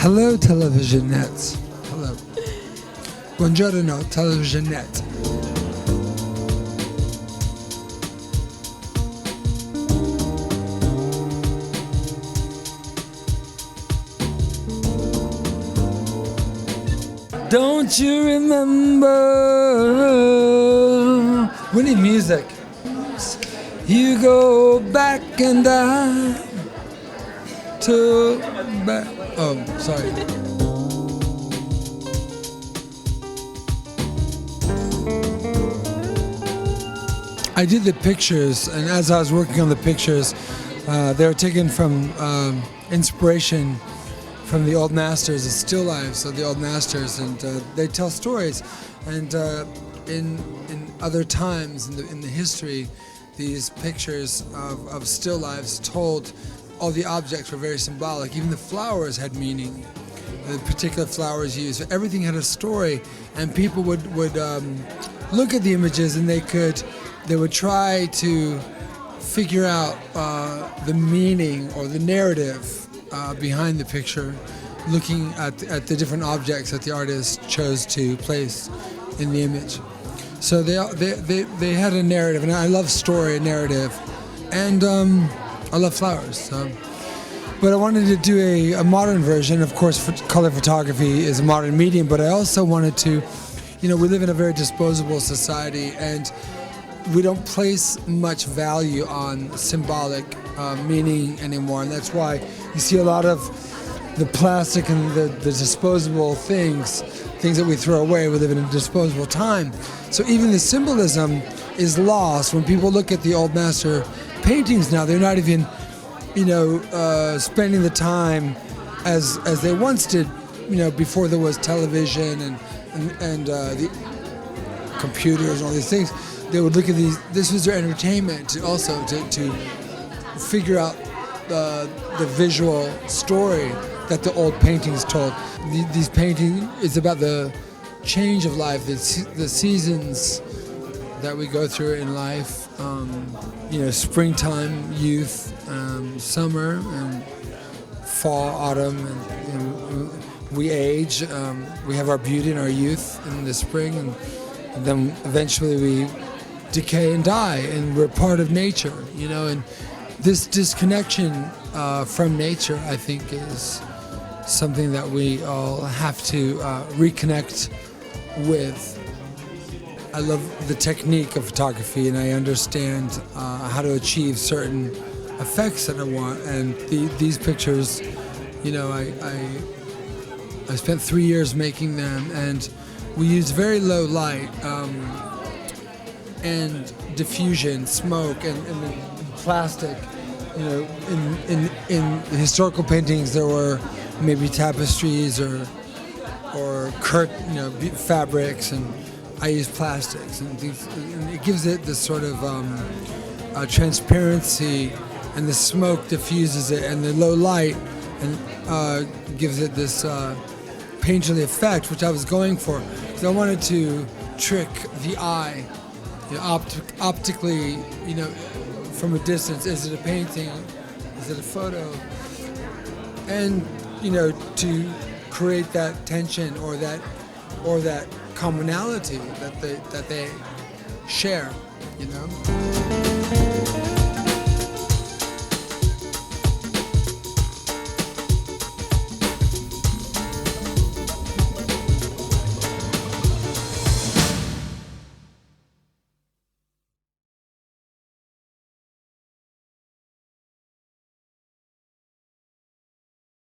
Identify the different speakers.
Speaker 1: Hello, television nets. Hello. Buongiorno, television net. Don't you remember? We need music. You go back and I took back. Oh, sorry. I did the pictures, and as I was working on the pictures, they were taken from inspiration from the old masters, the still lives of the old masters, and they tell stories. And in other times in the history, these pictures of still lives told all the objects were very symbolic. Even the flowers had meaning. The particular flowers used, everything had a story, and people would look at the images and they would try to figure out the meaning or the narrative behind the picture, looking at the different objects that the artist chose to place in the image. So they had a narrative, and I love story and narrative, and I love flowers. But I wanted to do a modern version. Of course, color photography is a modern medium, but I also wanted to, we live in a very disposable society, and we don't place much value on symbolic meaning anymore, and that's why you see a lot of the plastic and the disposable things that we throw away. We live in a disposable time. So even the symbolism is lost. When people look at the old master paintings now, they're not even, spending the time as they once did, before there was television and the computers and all these things. They would look at these. This was their entertainment, also to figure out the visual story that the old paintings told. These paintings is about the change of life, the seasons that we go through in life. Springtime, youth, summer, and fall, autumn, and we age. We have our beauty and our youth in the spring, and then eventually we decay and die, and we're part of nature, and this disconnection from nature, I think, is something that we all have to reconnect with. I love the technique of photography, and I understand how to achieve certain effects that I want, and these pictures, I spent 3 years making them, and we use very low light and diffusion, smoke, and plastic. In the historical paintings, there were maybe tapestries or fabrics, and I use plastics, and it gives it this sort of transparency, and the smoke diffuses it, and the low light and gives it this painterly effect, which I was going for, because I wanted to trick the eye, optically, from a distance. Is it a painting? Is it a photo? And to create that tension or that commonality that they share.